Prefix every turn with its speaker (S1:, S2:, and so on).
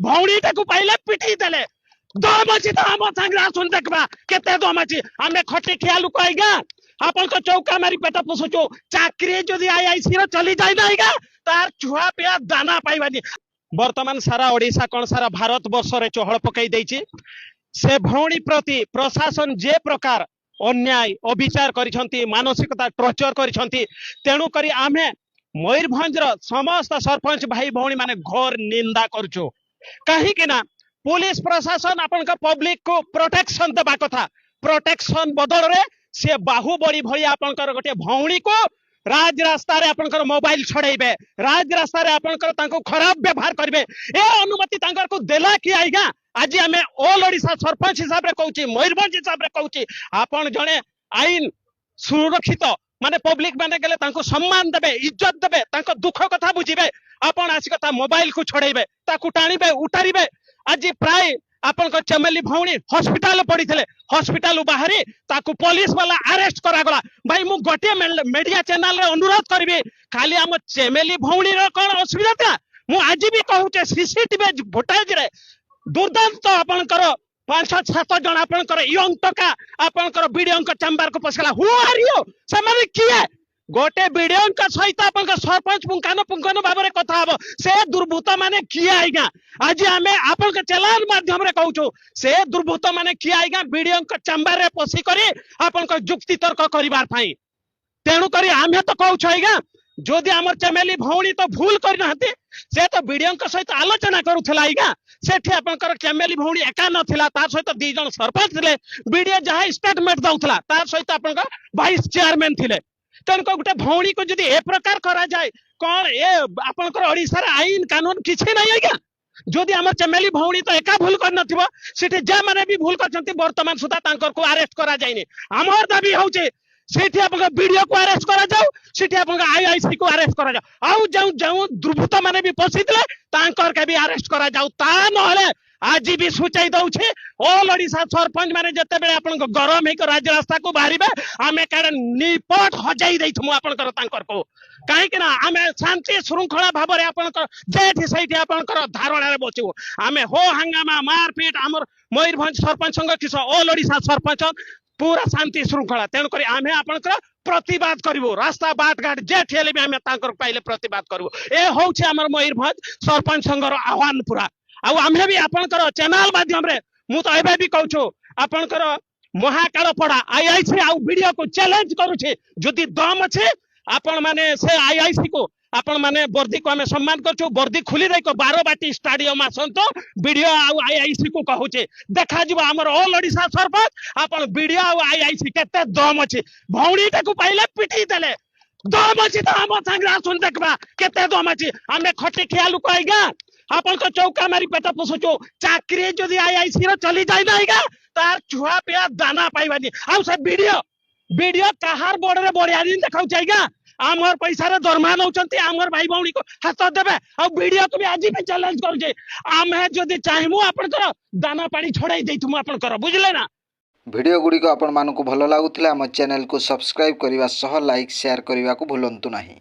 S1: भौणीटा को पाइले पिटी देले दम अछि त हम संगे आसुन देखबा केते दम अछि हमें खटी खिया लुक आइगा आपन को चौका मारी पेट पोसुचो चाकरी जदि आईआईसी रो चली जाई नाइगा तार छुआ पिया दाना पाइबानी वर्तमान सारा ओडिशा कोन सारा भारत वर्ष रे चहल पकई देछि से भौणी प्रति प्रशासन जे प्रकार अन्याय अविचार करिसंती मानसिकता टर्चर करिसंती तेणु करी आमे मयूरभंज समस्त सरपंच भाई भौणी माने घोर निंदा करछु कहीं कि ना पुलिस प्रशासन अपन पब्लिक को प्रोटेक्शन देबा कथा प्रोटेक्शन बदल रे से बाहुबली भली अपन गोटे भौणी को राज रास्ता रे अपन मोबाइल छड़ेबे राज रास्ता रे अपन खराब व्यवहार करेंगे ए अनुमति को देला कि आईगा आज आम ऑल ओडिशा सरपंच हिसाब से कहूँ मयूरभंज हिसाब से कहूँ आपन जड़े आईन सुरक्षित माने पब्लिक माने गले सम्मान देबे इज्जत देबे दुख कथा बुझीबे आपन आसिक मोबाइल को छड़ेबे टाणीबे उतारिबे आज प्राय आपन चमेली भौणी हॉस्पिटल पड़ी थे हॉस्पिटल बाहरी ताकू पुलिस वाला अरेस्ट करागला भाई मु गोटे मीडिया चैनल रे अनुरोध करी खाली आम चमेली भौणी कौन असुविधा था मु आज भी कहूचे सीसीटीवी फुटेज रे दुर्दांत आपनकर 5-7 जन आपनकर यंग टका आपनकर वीडियो चैम्बर को पसला हु आर यू से माने किए गोटे वीडियो सहित आपनकर सरपंच पुंखान भाव में कथा हम से दुर्बृत्त माने किए आईगा आज आम आपन चैनल माध्यम रे कहूँ से दुर्बृत्त माने किए आईगा वीडियो चैम्बर रे पशिक आपन जुक्ति तर्क करबार पाई तेणु करी आमे तो कहूँ आईगा जदि आम चमेली भौणी तो भूल करना से तो वीडियो सहित आलोचना करूला आईगा सेठी आपनकर चमेली भौणी एका नथिला तार सहित 2 जन सरपंच थे वीडियो जहाँ स्टेटमेंट दउथला तार सहित आपनकर वाइस चेयरमैन थे तेणुक गोटे भौणी को जदि ए प्रकार करा जाए कौन ए आपनकर ओडिशा आईन कानून किछि नहीं आज्ञा जदि आम चमेली भौणी तो एका भूल कर नथिबो सेठी जे माने भी भूल करछंती वर्तमान सुधा तांकर को अरेस्ट करा जायनी हमर दाबी होउचे सेठी आपन वीडियो को अरेस्ट करा जाऊ सेठी आपन आईआईसी को अरेस्ट करा जाऊ आउ जाऊ जाऊ दुर्बृत्त माने भी पसितले तांकर के भी अरेस्ट करा जाऊ ता नहले आज भी सूचाई दउछे ऑल ओडिशा सरपंच माने जते बेले आपन गरम हे राज रास्ता को बाहरिबे आमे काडे निपट हजाई दैथमु आपन तांकर को काहे कि ना आमे शांति श्रृंखला भाव रे आपन जेठी सैठी आपन धारणा रे बचू आमे हो हंगामा मारपीट हमर मयूरभंज सरपंच संग किस ऑल ओडिशा सरपंच पूरा शांति श्रृंखला तेणुक आम आप प्रतिवाद करूँ रास्ता बाट घाट जेठी हेले भी आम पाइले प्रतिवाद करूँ ए हूँ आम मयूरभंज सरपंच संघर आह्वान पूरा आम भी आपंकर चैनल माध्यम रे मु तो एबे भी कहूँ आपंकर महाकाल पड़ा आईआईसी आउ वीडियो को चैलेंज करुछे जदि दम अच्छे आपण माने से आईआईसी को आपण माने वर्दी को हमें सम्मान करछु वर्दी खुली रही को 12 बाटी स्टेडियम आसंतो वीडियो आउ आईआईसी को कहूचे देखा जीव हमर ऑल ओडिशा सरपंच आपण वीडियो आउ आईआईसी केते दम अछि भौणीटा को पाइले पिटी देले दम अछि त हम संगे आसुन देखबा केते दम अछि हमें खटी खिया लुक आइगा आपन को चौका मारी पेट पोसुचो चाकरी जदि आईआईसी रो चली जाई नाइगा तार छुआ पिया दाना पाइबानी आउ से वीडियो कहार बोर्ड रे बढ़िया दिन देखाउ चाहिगा आमर पैसा रे दरमा नउचंती आमर भाई भौणी को हाथ देबे आ वीडियो को भी आज भी चैलेंज कर जे आमे जदि चाहमु आपन कर दाना पानी छोड़ाई देइथमु आपन कर बुझले ना
S2: वीडियो गुडी को आपन मानको भलो लागुतले हम चैनल को सब्सक्राइब करिवा सह लाइक शेयर करिवा को भूलंतु नाही।